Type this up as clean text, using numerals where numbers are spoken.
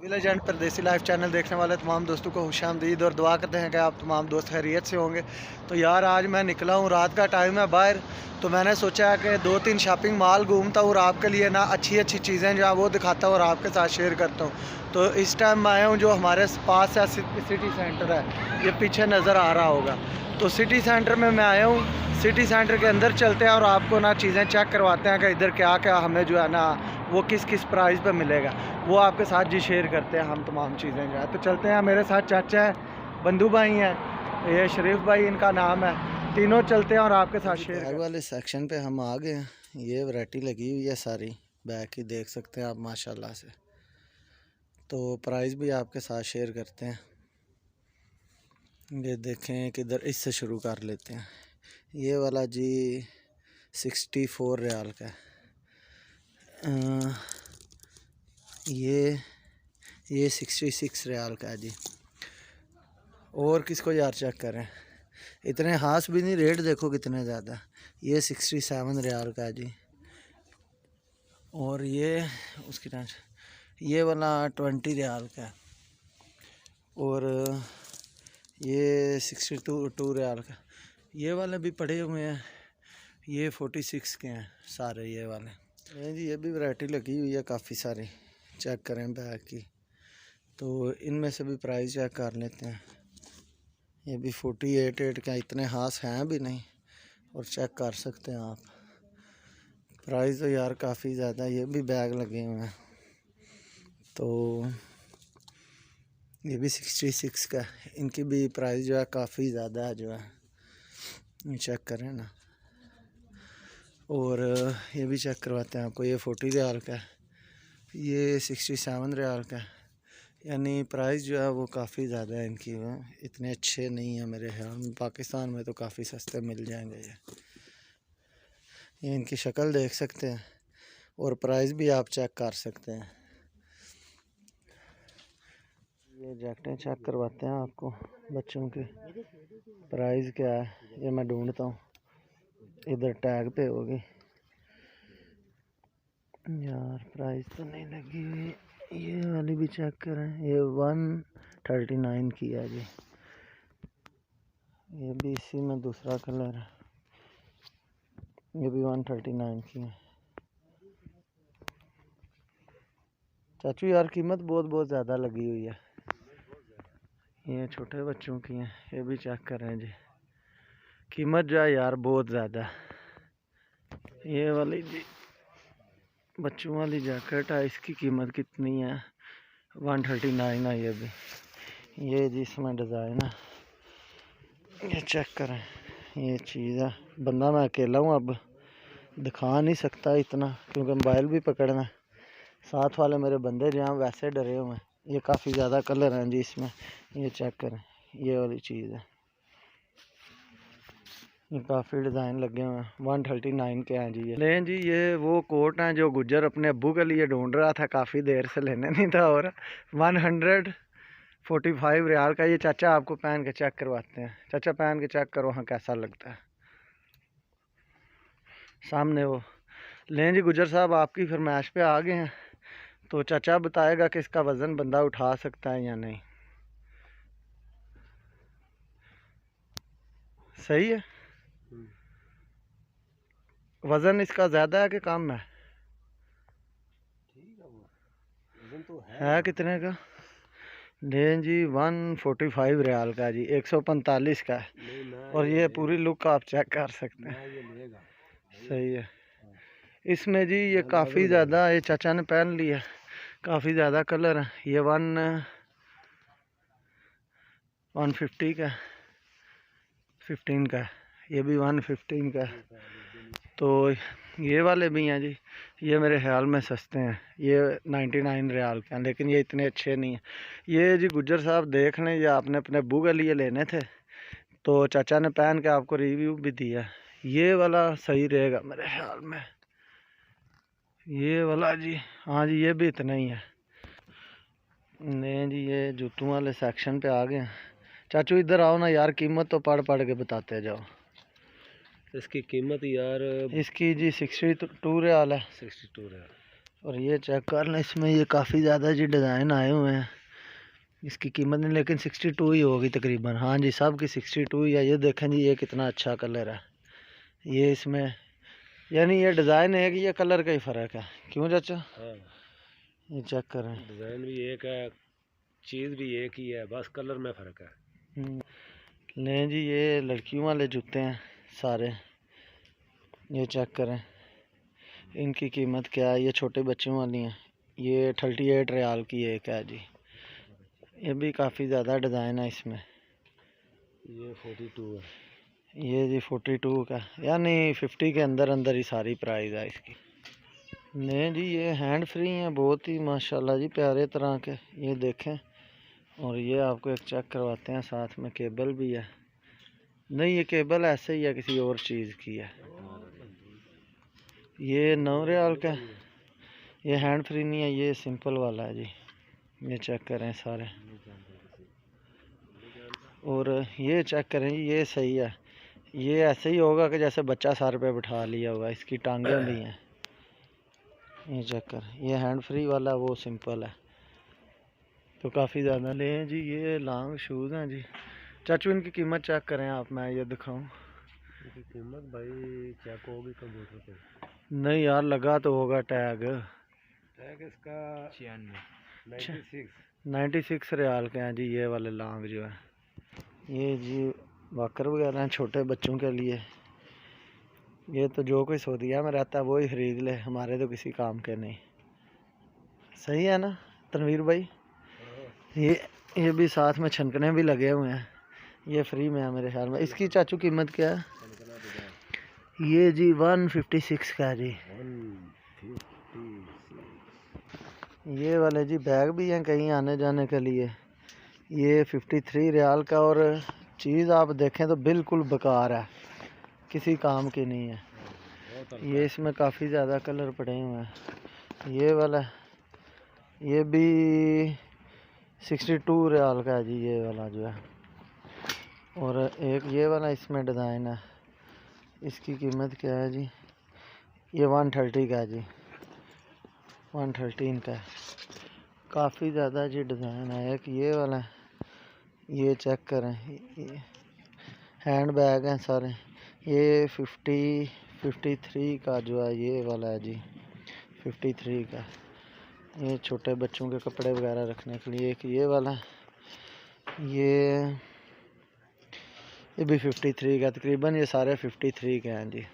Village and परदेसी life channel देखने वाले तमाम दोस्तों को खुशामदीद और दुआ करते हैं कि आप तमाम दोस्त खैरियत से होंगे। तो यार आज मैं निकला हूँ, रात का टाइम है बाहर, तो मैंने सोचा है कि 2-3 शॉपिंग मॉल घूमता हूँ और आपके लिए ना अच्छी अच्छी चीज़ें जो है वो दिखाता हूँ और आपके साथ शेयर करता हूँ। तो इस टाइम मैं आया हूँ जो हमारे पास है सिटी सेंटर है, ये पीछे नज़र आ रहा होगा। तो सिटी सेंटर में मैं आया हूँ, सिटी सेंटर के अंदर चलते हैं और आपको ना चीज़ें चेक करवाते हैं कि इधर क्या क्या हमें जो है ना वो किस किस प्राइस पे मिलेगा, वो आपके साथ जी शेयर करते हैं हम तमाम चीज़ें जो है। तो चलते हैं, मेरे साथ चाचा है, बंधु भाई हैं, ये शरीफ भाई इनका नाम है, तीनों चलते हैं और आपके साथ शेयर बैग वाले सेक्शन पे हम आ गए हैं। ये वैरायटी लगी हुई है सारी, बैग की देख सकते हैं आप माशाल्लाह से। तो प्राइस भी आपके साथ शेयर करते हैं। ये देखें किधर, इससे शुरू कर लेते हैं। ये वाला जी 64 रियाल का है। ये 66 रियाल का है जी। और किसको यार चेक करें, इतने हाथ भी नहीं, रेट देखो कितने ज़्यादा। ये 67 रियाल का है जी। और ये उसकी ये वाला 20 रियाल का है। और ये 62 रियाल का। ये वाले भी पड़े हुए हैं, ये 46 के हैं सारे ये वाले। जी ये भी वैरायटी लगी हुई है काफ़ी सारी, चेक करें बैग की। तो इनमें से भी प्राइस चेक कर लेते हैं। ये भी 48 का, इतने हाथ हैं भी नहीं, और चेक कर सकते हैं आप। प्राइस तो यार काफ़ी ज़्यादा, ये भी बैग लगे हुए हैं। तो ये भी 66 का, इनकी भी प्राइस जो है काफ़ी ज़्यादा है जो है, चेक करें ना। और ये भी चेक करवाते हैं आपको, ये 40 रियाल का है, ये 67 रियाल का है। यानी प्राइस जो है वो काफ़ी ज़्यादा है इनकी, इतने अच्छे नहीं है मेरे ख्याल में। पाकिस्तान में तो काफ़ी सस्ते मिल जाएंगे ये इनकी शक्ल देख सकते हैं और प्राइस भी आप चेक कर सकते हैं। ये जैकेटें चेक करवाते हैं आपको बच्चों के, प्राइस क्या है ये मैं ढूंढता हूँ, इधर टैग पे होगी यार, प्राइस तो नहीं लगी हुई। ये वाली भी चेक करें, ये 139 की है जी। ये भी इसी में दूसरा कलर है, ये भी 139 की है। चाचू यार कीमत बहुत बहुत ज़्यादा लगी हुई है। ये छोटे बच्चों की हैं, ये भी चेक करें जी, कीमत जो है यार बहुत ज़्यादा। ये वाली जी बच्चों वाली जैकेट है, इसकी कीमत कितनी है? 139 है ये भी। ये जी इसमें डिज़ाइन है, ये चेक करें, ये चीज़ है। बंदा मैं अकेला हूँ, अब दिखा नहीं सकता इतना क्योंकि मोबाइल भी पकड़ना है। साथ वाले मेरे बंदे जो हैं वैसे डरे हुए हैं। ये काफ़ी ज़्यादा कलर हैं जी इसमें, ये चेक करें, ये वाली चीज़ है। ये काफ़ी डिज़ाइन लगे हुए हैं, 139 के हैं जी ये। लें जी, ये वो कोट हैं जो गुज्जर अपने अब्बू के लिए ढूंढ रहा था, काफ़ी देर से लेने नहीं था, और 145 रियाल का। ये चाचा आपको पहन के चेक करवाते हैं। चाचा पहन के चेक करो, हाँ कैसा लगता है सामने वो। लें जी गुज्जर साहब आपकी फरमाइश पे आ गए हैं, तो चाचा बताएगा कि इसका वज़न बंदा उठा सकता है या नहीं। सही है, वज़न इसका ज़्यादा है कि कम है? ठीक है, वो वजन तो है कितने का? लें जी 145 रियाल का जी, 145 का है। और ये पूरी लुक आप चेक कर सकते हैं, ये लेगा। सही है। इसमें जी ये काफ़ी ज़्यादा, ये चाचा ने पहन लिया, काफ़ी ज़्यादा कलर है। ये 150 का, 15 का, ये भी 115 का। तो ये वाले भी हैं जी, ये मेरे ख्याल में सस्ते हैं, ये 99 रियाल के हैं, लेकिन ये इतने अच्छे नहीं हैं। ये जी गुज्जर साहब देख लें, ये आपने अपने अब्बू के लिए लेने थे, तो चाचा ने पहन के आपको रिव्यू भी दिया। ये वाला सही रहेगा मेरे ख्याल में, ये वाला जी, हाँ जी ये भी इतना ही है। नहीं जी, ये जूतों वाले सेक्शन पे आ गए हैं। चाचू इधर आओ ना यार, कीमत तो पढ़ पढ़ के बताते जाओ। इसकी कीमत यार इसकी जी 62 रियाल है। 62 है। और ये चेक कर लें, इसमें ये काफ़ी ज़्यादा जी डिज़ाइन आए हुए हैं। इसकी कीमत नहीं, लेकिन 62 ही होगी तकरीबन। हाँ जी, सब की 62 ही है। ये देखें जी, ये कितना अच्छा कलर है। ये इसमें यानी ये डिज़ाइन है कि ये कलर का ही फ़र्क है, क्यों चाचा? हाँ, ये चेक करें। डिज़ाइन भी एक है, चीज़ भी एक ही है, बस कलर में फ़र्क है। लें जी, ये लड़कियों वाले जूते हैं सारे। ये चेक करें, इनकी कीमत क्या है। ये छोटे बच्चों वाली हैं। ये 38 रियाल की एक है जी। ये भी काफ़ी ज़्यादा डिज़ाइन है इसमें। ये 42 है। ये जी 42 का, यानी 50 के अंदर अंदर ही सारी प्राइस है इसकी। नहीं जी, ये हैंड फ्री हैं, बहुत ही माशाल्लाह जी प्यारे तरह के। ये देखें, और ये आपको एक चेक करवाते हैं, साथ में केबल भी है। नहीं, ये केबल ऐसे ही है, किसी और चीज़ की है। ये 9 रियाल का है। ये हैंड फ्री नहीं है, ये सिंपल वाला है जी। ये चेक करें सारे। और ये चेक करें जी, ये सही है। ये ऐसे ही होगा कि जैसे बच्चा सर पे बिठा लिया होगा। इसकी टांगें भी हैं। ये चेक कर, ये हैंड फ्री वाला, वो सिंपल है। तो काफ़ी ज़्यादा ले हैं जी। ये लॉन्ग शूज़ हैं जी। चाचू, इनकी कीमत चेक करें आप, मैं ये दिखाऊं। इनकी कीमत भाई चेक होगी कंप्यूटर पे। नहीं यार, लगा तो होगा टैग। टैग इसका 96। 96 रियाल के हैं जी ये वाले लॉन्ग जो है। ये जी वाकर वगैरह हैं छोटे बच्चों के लिए। ये तो जो कोई सऊदीया में रहता है वो ही ख़रीद ले, हमारे तो किसी काम के नहीं। सही है ना तनवीर भाई? ये भी साथ में छनकने भी लगे हुए हैं। ये फ्री में है मेरे ख्याल में। इसकी चाचू कीमत क्या है? ये जी 156 का है जी। 156। ये वाले जी बैग भी हैं कहीं आने जाने के लिए। ये 53 रियाल का। और चीज़ आप देखें तो बिल्कुल बेकार है, किसी काम की नहीं है। ये इसमें काफ़ी ज़्यादा कलर पड़े हुए हैं। ये वाला, ये भी 62 रियाल का है जी ये वाला जो है। और एक ये वाला इसमें डिज़ाइन है। इसकी कीमत क्या है जी? ये 130 का है जी। 113 का है। काफ़ी ज़्यादा जी डिज़ाइन है। एक ये वाला है, ये चेक करें। ये हैंड बैग हैं सारे। ये 53 का जो है ये वाला है जी, 53 का। ये छोटे बच्चों के कपड़े वगैरह रखने के लिए। एक ये वाला है, ये भी 53 का। तकरीबन ये सारे 53 के हैं जी।